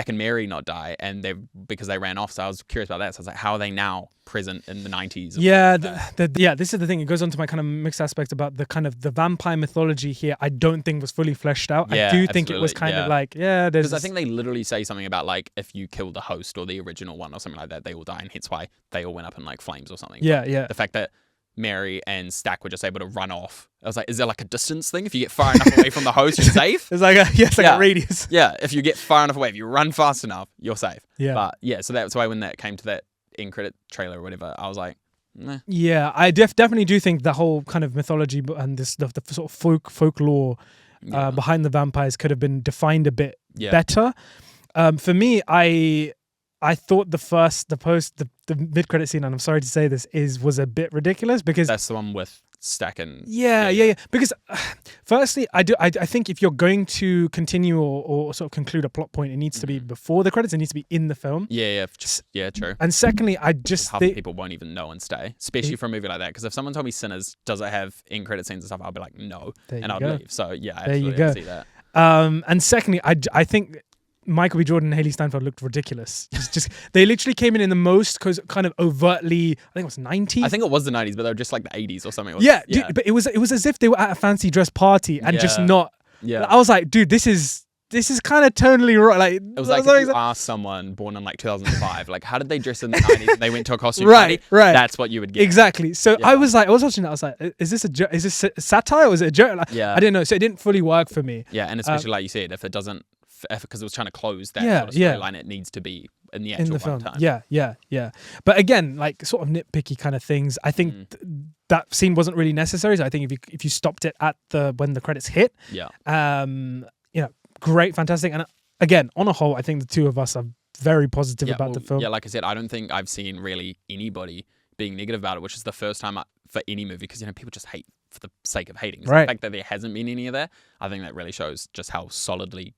and Mary not die? And because they ran off. So I was curious about that. So I was like, how are they now present in the 90s? Yeah, this is the thing. It goes on to my kind of mixed aspect about the vampire mythology here. I don't think was fully fleshed out. Yeah, I do think it was kind of like, because I think they literally say something about like, if you kill the host or the original one or something like that, they will die, and hence why they all went up in like flames or something. Yeah. The fact that Mary and Stack were just able to run off. I was like, is there like a distance thing? If you get far enough away from the host, you're safe? It's like a radius. Yeah, if you get far enough away, if you run fast enough, you're safe. Yeah. But yeah, so that's why when that came to that end credit trailer or whatever, I was like, nah. Yeah, I definitely do think the whole kind of mythology and the sort of folklore behind the vampires could have been defined a bit better. For me, I thought the mid credit scene, and I'm sorry to say this, was a bit ridiculous, because that's the one with Stack and yeah. Because firstly, I think if you're going to continue or sort of conclude a plot point, it needs to be before the credits. It needs to be in the film. Yeah, true. And secondly, I just half the people won't even know and stay, especially for a movie like that. Because if someone told me Sinners does it have end credit scenes and stuff, I'll be like, no, and I'd leave. So yeah, absolutely, I see that. And secondly, I think Michael B. Jordan and Hailee Steinfeld looked ridiculous. Just they literally came in the most kind of overtly, I think it was 90s. I think it was the 90s, but they were just like the 80s or something. Dude, but it was as if they were at a fancy dress party and just not. Yeah. I was like, dude, this is kind of tonally wrong. Like, it was like if you asked someone born in like 2005, like, how did they dress in the 90s? And they went to a costume party. Right. That's what you would get. Exactly. So I was watching that. I was like, is this a satire or is it a joke? Like, I didn't know. So it didn't fully work for me. Yeah, and especially like you said, if it doesn't. Because it was trying to close that sort of storyline, it needs to be in the actual film. Yeah. But again, like sort of nitpicky kind of things. I think that scene wasn't really necessary. So I think if you stopped it at when the credits hit, great, fantastic. And again, on a whole, I think the two of us are very positive about the film. Yeah, like I said, I don't think I've seen really anybody being negative about it, which is the first time for any movie, because people just hate for the sake of hating. Right. The fact that there hasn't been any of that, I think that really shows just how solidly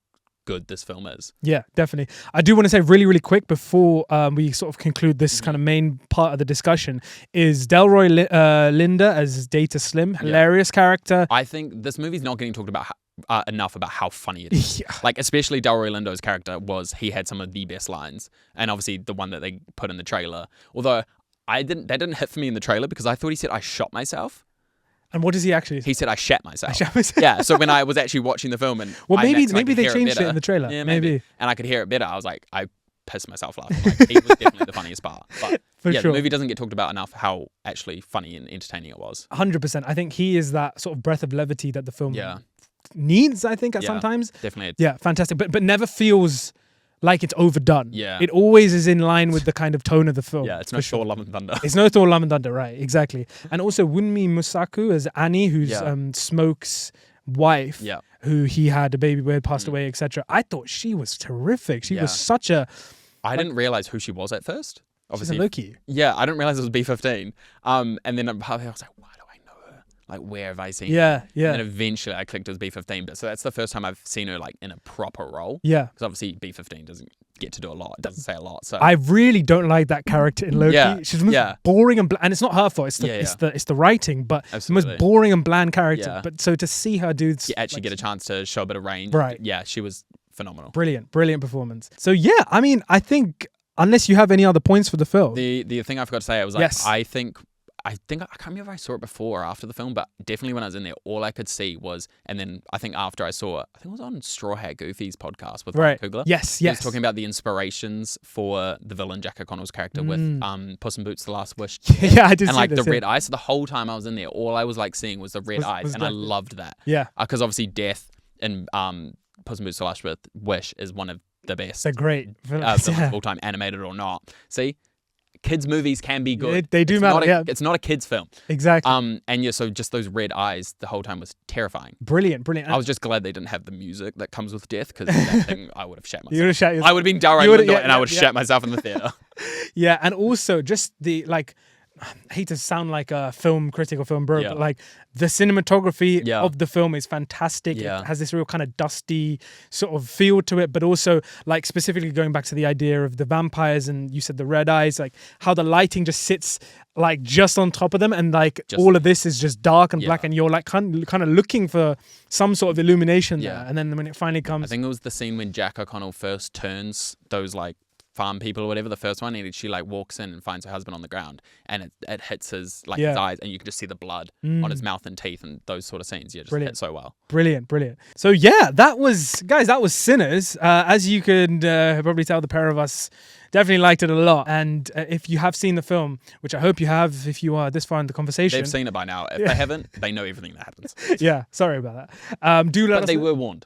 good this film is. Yeah, definitely. I do want to say really, really quick before we sort of conclude this kind of main part of the discussion is Delroy Linder as Data Slim. Hilarious character. I think this movie's not getting talked about enough about how funny it is. Like, especially Delroy Lindo's character he had some of the best lines, and obviously the one that they put in the trailer. Although that didn't hit for me in the trailer, because I thought he said I shot myself. And what does he actually say? He said, I shat myself. Yeah, so when I was actually watching the film, and maybe they changed it in the trailer. Yeah, maybe. And I could hear it better. I was like, I pissed myself laughing. Like, he was definitely the funniest part. But the movie doesn't get talked about enough how actually funny and entertaining it was. 100%. I think he is that sort of breath of levity that the film needs, I think, at sometimes. Definitely. Yeah, fantastic. But never feels like it's overdone. Yeah. It always is in line with the kind of tone of the film. Yeah, it's no Thor Love and Thunder. It's no Thor Love and Thunder, right, exactly. And also Wunmi Musaku as Annie, who's Smoke's wife, who he had a baby with, passed away, etc. I thought she was terrific. She was such a... I didn't realize who she was at first. Obviously, she's a Loki. Yeah, I didn't realize it was B-15. And then I was like, why do I know her? Like, where have I seen her? Yeah. And then eventually I clicked it was B-15. But so that's the first time I've seen her like in a proper role. Yeah. Because obviously B-15 doesn't get to do a lot. It doesn't say a lot. So I really don't like that character in Loki. She's the most boring and and it's not her fault. It's the writing, but it's the most boring and bland character. Yeah. But so to see her do actually get a chance to show a bit of range. Right. Yeah, she was phenomenal. Brilliant performance. So yeah, I mean, I think unless you have any other points for the film. The thing I forgot to say, I was like, I think I can't remember if I saw it before or after the film, but definitely when I was in there, all I could see was, and then I think after I saw it, I think it was on Straw Hat Goofy's podcast with Coogler. Yes. He was talking about the inspirations for the villain Jack O'Connell's character with Puss in Boots: The Last Wish. Yeah, I did. And like the red eyes. So the whole time I was in there, all I was like seeing was the red eyes, and I loved that. Yeah, because obviously death in Puss in Boots: The Last Wish is one of the best. They're great villains of all time, animated or not. See. kids movies can be good. They do matter. It's not a kids film. Exactly. And yeah, so just those red eyes the whole time was terrifying. Brilliant. I was just glad they didn't have the music that comes with death, because that thing I would have shat myself. You would have shat yourself. I would have been downright and I would have shat myself in the theater. Yeah, and also just the I hate to sound like a film critic or film bro, but like the cinematography of the film is fantastic. Yeah. It has this real kind of dusty sort of feel to it, but also like specifically going back to the idea of the vampires, and you said the red eyes, like how the lighting just sits like just on top of them, and like all of this is just dark and black, and you're like kind of looking for some sort of illumination there. And then when it finally comes, I think it was the scene when Jack O'Connell first turns those like farm people or whatever, the first one, and she like walks in and finds her husband on the ground, and it hits his his eyes, and you can just see the blood on his mouth and teeth, and those sort of scenes just hit so well. Brilliant. So yeah, that was Sinners. As you could probably tell, the pair of us definitely liked it a lot. And if you have seen the film, which I hope you have, if you are this far in the conversation, they've seen it by now. If they haven't, they know everything that happens. Yeah, sorry about that. But they were warned.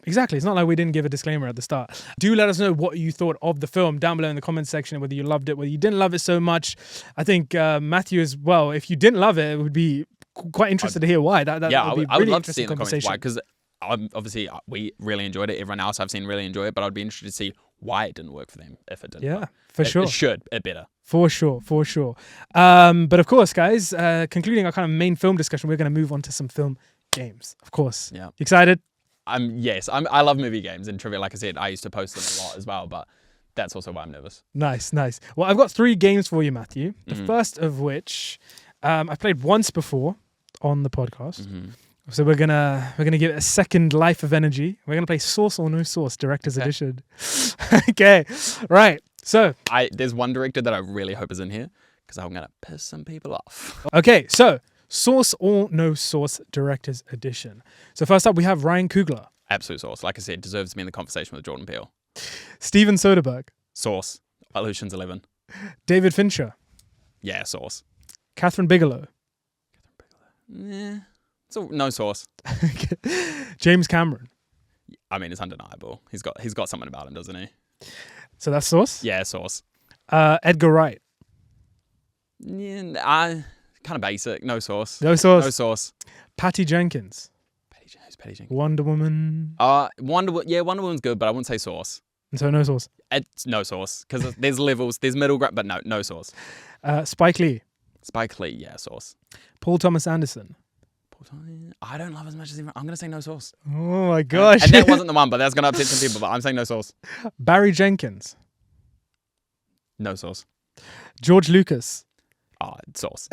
Exactly. It's not like we didn't give a disclaimer at the start. Do let us know what you thought of the film down below in the comments section, whether you loved it, whether you didn't love it so much. I think Mathew as well, if you didn't love it, it would be quite interested to hear why. That would be I would really love to see in the conversation. comments why, because obviously we really enjoyed it. Everyone else I've seen really enjoy it, but I'd be interested to see why it didn't work for them if it didn't. Yeah, for sure. It should. It better. For sure. But of course, guys, concluding our kind of main film discussion, we're going to move on to some film games. Of course. Yeah. You excited? Yes, I love movie games and trivia. Like I said, I used to post them a lot as well, but that's also why I'm nervous. Nice. Well, I've got 3 games for you, Mathew. The first of which I've played once before on the podcast. So we're gonna give it a second life of energy. We're gonna play Sauce or No Sauce, Director's Edition. Okay, right. So there's one director that I really hope is in here, because I'm gonna piss some people off. Okay, so Sauce or No Sauce, Director's Edition. So first up, we have Ryan Coogler. Absolute sauce. Like I said, deserves to be in the conversation with Jordan Peele. Steven Soderbergh. Sauce. Ocean's 11. David Fincher. Yeah, sauce. Catherine Bigelow. Yeah. So no sauce. James Cameron. I mean, it's undeniable. He's got something about him, doesn't he? So that's sauce? Yeah, sauce. Edgar Wright. Yeah, kind of basic. No sauce. No sauce. No sauce. Patty Jenkins. Who's Patty Jenkins? Wonder Woman. Wonder Woman's good, but I wouldn't say sauce. And so no sauce. It's no sauce, because there's levels, there's middle ground, but no sauce. Spike Lee. Spike Lee, yeah, sauce. Paul Thomas Anderson. I don't love as much as him. I'm going to say no sauce. Oh my gosh. And that wasn't the one, but that's going to upset some people, but I'm saying no sauce. Barry Jenkins. No sauce. George Lucas. Sauce.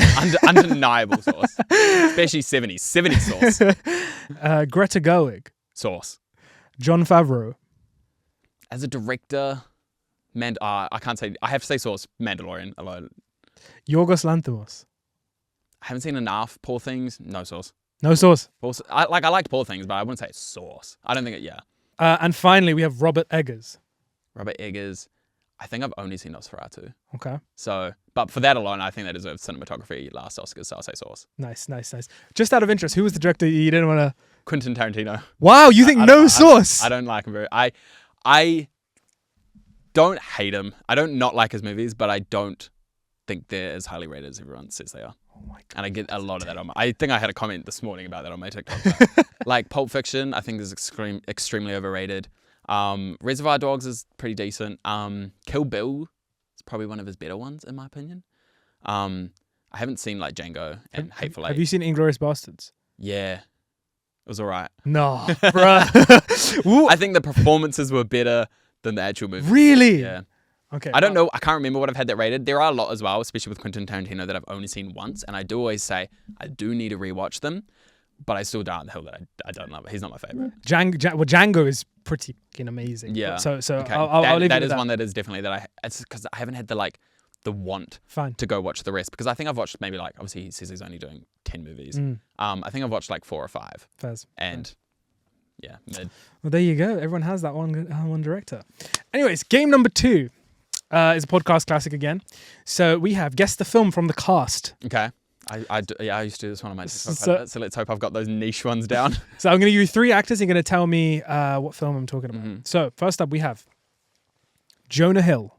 Undeniable sauce. Especially 70s. 70s sauce. Greta Gerwig. Sauce. Jon Favreau. As a director, I can't say. I have to say sauce. Mandalorian alone. Yorgos Lanthimos. I haven't seen enough. Poor Things. No sauce. No sauce. I liked Poor Things, but I wouldn't say it's sauce. I don't think it. Yeah. And finally, we have Robert Eggers. Robert Eggers. I think I've only seen Nosferatu. Okay. So, but for that alone, I think that deserves cinematography last Oscars, so I'll say sauce. Nice. Just out of interest, who was the director you didn't want to... Quentin Tarantino. Wow, you think no sauce? I don't like him very... I don't hate him. I don't not like his movies, but I don't think they're as highly rated as everyone says they are. Oh my God. And I get a lot of that on I think I had a comment this morning about that on my TikTok. Like Pulp Fiction, I think is extremely overrated. Reservoir Dogs is pretty decent. Kill Bill is probably one of his better ones, in my opinion. I haven't seen like Django and Hateful Eight. Have you seen Inglourious Bastards? Yeah. It was alright. No, bruh. I think the performances were better than the actual movie. Really? Yeah. Okay. I don't know. I can't remember what I've had that rated. There are a lot as well, especially with Quentin Tarantino, that I've only seen once. And I do always say I do need to rewatch them. But I still die on the hill that I don't love it. He's not my favorite. Django is pretty fucking amazing. Yeah. So okay. I'll leave it that at is that. one that is definitely it's because I haven't had the want Fine. to go watch the rest, because I think I've watched maybe obviously he says he's only doing 10 movies. I think I've watched 4 or 5. Fairs. And yeah, mid. Well, there you go. Everyone has that one director. Anyways, game number 2 is a podcast classic again. So we have Guess the Film from the Cast. Okay. I used to do this one on my TikTok, so let's hope I've got those niche ones down. So I'm going to give you 3 actors. You're going to tell me what film I'm talking about. So first up, we have Jonah Hill.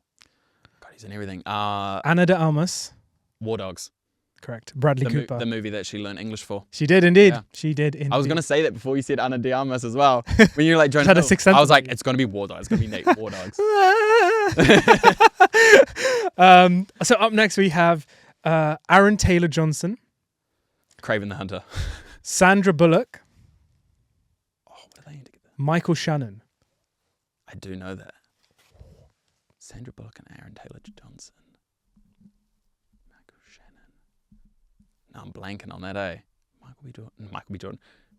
God, he's in everything. Ana de Armas. War Dogs. Correct. Bradley Cooper. The movie that she learned English for. She did indeed. Yeah. She did indeed. I was going to say that before you said Ana de Armas as well. When you were like, Had a sixth sense. I was like, it's going to be War Dogs. It's going to be Nate War Dogs. So up next we have Aaron Taylor Johnson. Craven the Hunter. Sandra Bullock. Oh, what are they into? Michael Shannon. I do know that. Sandra Bullock and Aaron Taylor Johnson. Michael Shannon. No, I'm blanking on that, eh?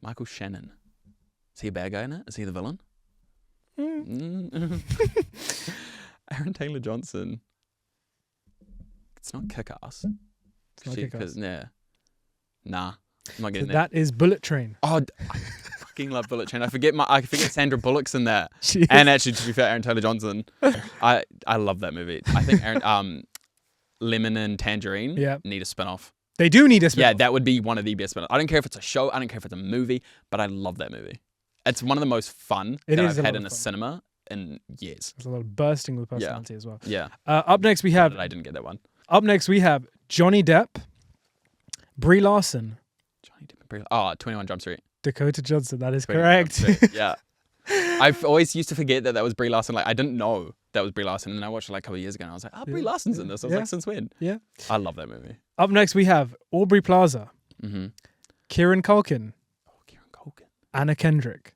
Michael Shannon. Is he a bad guy in it? Is he the villain? Aaron Taylor Johnson. It's not Kick-Ass. It's not Kick-Ass. Yeah. Nah. I'm not getting that. That is Bullet Train. Oh, I fucking love Bullet Train. I forget Sandra Bullock's in that. She is. And actually, to be fair, Aaron Taylor Johnson. I love that movie. I think Lemon and Tangerine need a spin-off. They do need a spin-off. Yeah, that would be one of the best spin-offs. I don't care if it's a show. I don't care if it's a movie. But I love that movie. It's one of the most fun that I've had in a cinema in years. There's a lot of bursting with personality as well. Yeah. Up next we have... I didn't get that one. Up next we have Johnny Depp, Brie Larson. Johnny Depp and Brie... Oh, 21 Jump Street. Dakota Johnson, that is correct. Yeah. I've always used to forget that was Brie Larson. Like, I didn't know that was Brie Larson. And then I watched it like a couple of years ago and I was like, Brie Larson's in this. I was like, since when? Yeah. I love that movie. Up next we have Aubrey Plaza, Kieran Culkin, Anna Kendrick.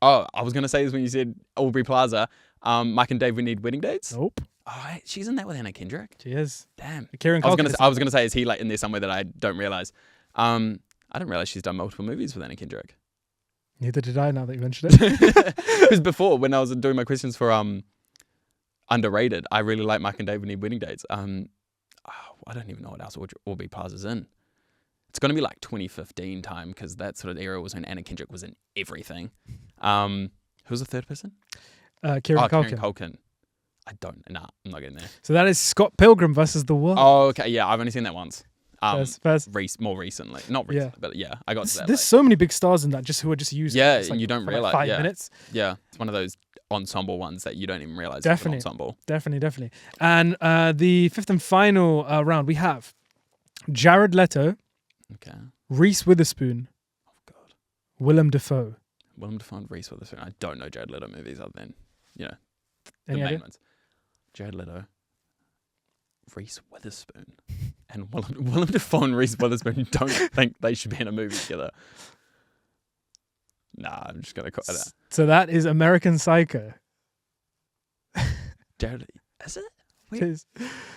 Oh, I was going to say this when you said Aubrey Plaza. Mike and Dave, We Need Wedding Dates. Nope. Oh, she's in that with Anna Kendrick. She is. Damn. Kieran Culkin. I was gonna say, is he like in there somewhere that I don't realize? I didn't realize she's done multiple movies with Anna Kendrick. Neither did I. Now that you mentioned it. Because before, when I was doing my questions for underrated, I really like Mike and Dave, We Need Wedding Dates. I don't even know what else Aubrey Plaza's in. It's gonna be like 2015 time because that sort of era was when Anna Kendrick was in everything. Who's the third person? Kieran Culkin. Kieran Culkin. I'm not getting there. So that is Scott Pilgrim versus the World. Oh, okay. Yeah, I've only seen that once. First. More recently. Not recently, but yeah, I got to that. There's so many big stars in that who are just used. Yeah, like, you don't realize. Like 5 minutes. Yeah, it's one of those ensemble ones that you don't even realize. Definitely. It's an ensemble. Definitely. And the fifth and final round, we have Jared Leto. Okay. Reese Witherspoon. Oh, God. Willem Dafoe. Willem Dafoe and Reese Witherspoon. I don't know Jared Leto movies other than, the Any main idea? ones. Jared Leto, Reese Witherspoon, and Willem Dafoe and Reese Witherspoon don't think they should be in a movie together. Nah, I'm just going to cut it out. So that is American Psycho. Jared, is it?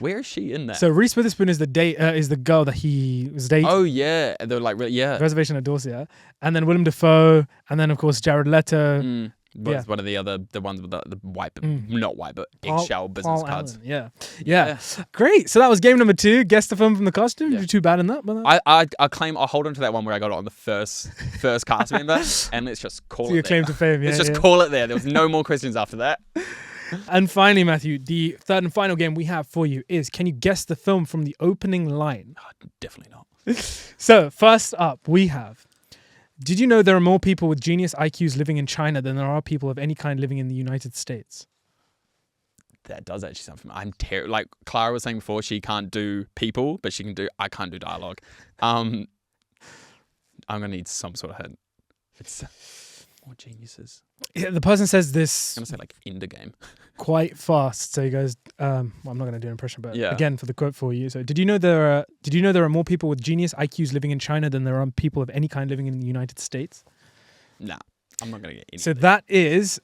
Where is she in that? So Reese Witherspoon is the girl that he was dating. Oh yeah, they're like Reservation at Dorset, and then Willem Dafoe, and then of course Jared Leto. It's one of the ones with the white, not white, but eggshell business cards. Allen, yeah. Great. So that was game number 2. Guess the film from the costume. Yeah. You're too bad in that. But I'll hold on to that one where I got it on the first cast member, and let's just call it your there. claim to fame. Yeah, let's just call it there. There was no more questions after that. And finally, Matthew, the third and final game we have for you is: can you guess the film from the opening line? Oh, definitely not. So first up, we have: did you know there are more people with genius IQs living in China than there are people of any kind living in the United States? That does actually sound familiar. I'm terrible. Like Clara was saying before, she can't do people, but I can't do dialogue. I'm gonna need some sort of hint. It's more geniuses. Yeah, the person says this. I'm gonna say like Ender Game. Quite fast. So he goes, well, I'm not going to do an impression, but yeah. Again for the quote for you. So did you know there are more people with genius IQs living in China than there are people of any kind living in the United States? Nah, I'm not going to get anything. So that is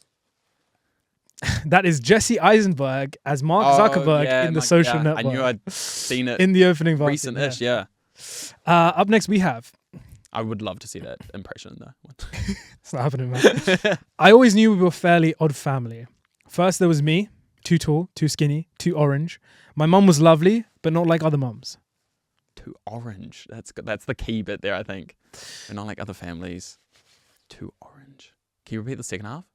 Jesse Eisenberg as Mark Zuckerberg in The Social Network. I knew I'd seen it in the opening part. Recent-ish, yeah. Up next we have. I would love to see that impression though. It's not happening, man. I always knew we were a fairly odd family. First there was me, too tall, too skinny, too orange. My mum was lovely, but not like other mums. Too orange. That's good. That's the key bit there, I think. And not like other families. Too orange. Can you repeat the second half?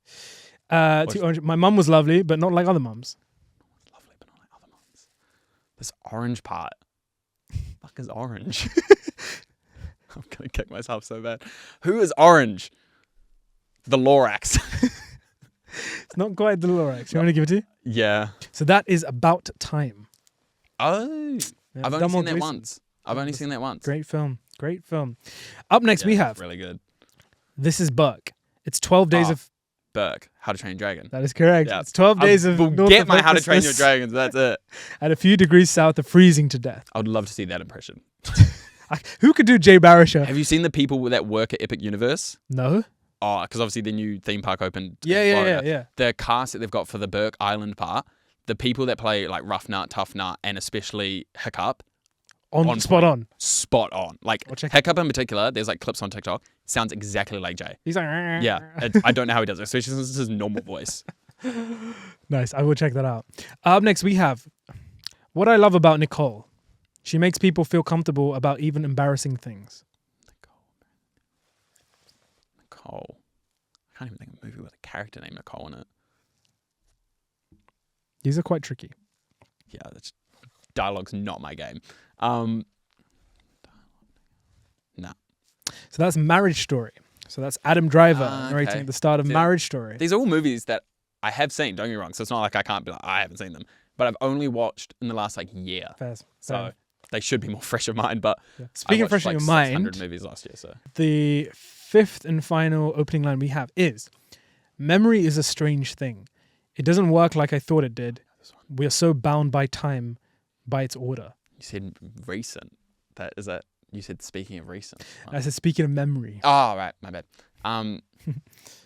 Too orange. My mum was lovely, but not like other mums. Lovely, but not like other mums. This orange part. Fuck is orange? I'm gonna kick myself so bad. Who is orange? The Lorax. It's not quite the Lorax. You want me to give it to you? Yeah. So that is About Time. Oh, Yeah, I've only seen that once. Great film. Up next we have really good. This Is Burke. It's 12 days of Burke, How to Train Your Dragon. That is correct. Yeah. It's 12 days of get my How to Train Your Dragons. That's it. At a few degrees south of freezing to death. I would love to see that impression. Who could do Jay Baruchel? Have you seen the people that work at Epic Universe? No. Oh, because obviously the new theme park opened. Yeah. The cast that they've got for the Burke Island part, the people that play like Rough Nut, Tough Nut, and especially Hiccup. Spot on. Like Hiccup in particular, there's like clips on TikTok. Sounds exactly like Jay. He's like, yeah. I don't know how he does it, especially since it's his normal voice. Nice. I will check that out. Up next, we have What I Love About Nicole. She makes people feel comfortable about even embarrassing things. Nicole. I can't even think of a movie with a character named Nicole in it. These are quite tricky. Yeah, dialogue's not my game. Nah. So that's Marriage Story. So that's Adam Driver narrating at the start of Marriage Story. These are all movies that I have seen, don't get me wrong. So it's not like I can't be like, I haven't seen them. But I've only watched in the last year. So they should be more fresh of mind. But speaking of fresh in your mind, 600 movies last year. So the fifth and final opening line we have is, memory is a strange thing. It doesn't work like I thought it did. We are so bound by time, by its order. You said recent. You said speaking of recent. Oh. I said speaking of memory. Oh, right. My bad.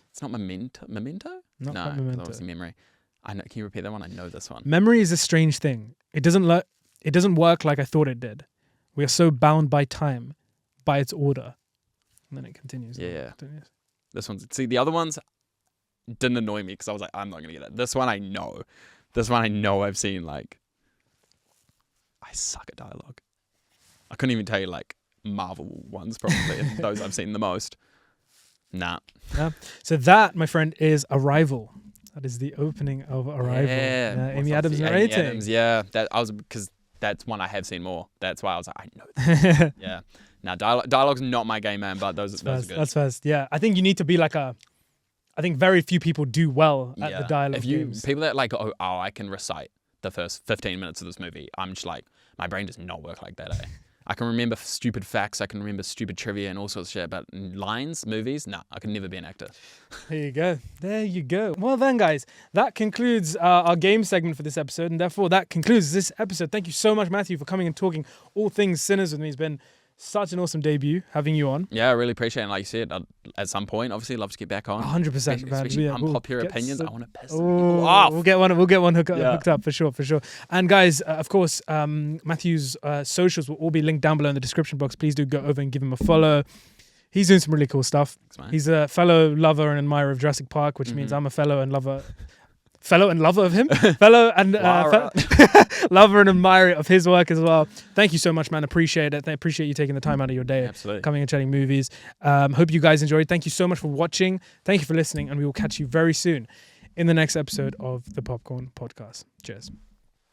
It's not Memento? Not no, Memento. Obviously Memory. I know. Can you repeat that one? I know this one. Memory is a strange thing. It doesn't work like I thought it did. We are so bound by time, by its order. And then it continues. Yeah. This one's... See, the other ones didn't annoy me because I was like, I'm not going to get it. This one I know. I've seen I suck at dialogue. I couldn't even tell you Marvel ones probably, and those I've seen the most. Nah. Yeah. So that, my friend, is Arrival. That is the opening of Arrival. Yeah. Amy Adams narrating. Amy Adams, yeah. Because that's one I have seen more. That's why I was like, I know that. Yeah. Now, dialogue's not my game, man, but those are good. That's first. Yeah. I think you need to be I think very few people do well at the dialogue games. People that I can recite the first 15 minutes of this movie, I'm just like, my brain does not work like that, eh? I can remember stupid facts, I can remember stupid trivia and all sorts of shit, but lines, movies, nah, I could never be an actor. There you go. Well then, guys, that concludes our game segment for this episode, and therefore that concludes this episode. Thank you so much, Mathew, for coming and talking all things Sinners with me. It's been such an awesome debut having you on. Yeah, I really appreciate it. And like you said, at some point, obviously, love to get back on. 100%. Especially unpopular opinions. I want to piss people off. We'll get one hooked up for sure. And guys, of course, Mathew's socials will all be linked down below in the description box. Please do go over and give him a follow. He's doing some really cool stuff. Thanks, he's a fellow lover and admirer of Jurassic Park, which means I'm a fellow and lover of him. Fellow and lover and admirer of his work as well. Thank you so much, man. Appreciate it. I appreciate you taking the time out of your day. Absolutely. Coming and chatting movies. Hope you guys enjoyed. Thank you so much for watching. Thank you for listening, and we will catch you very soon in the next episode of the Popcorn Podcast. Cheers.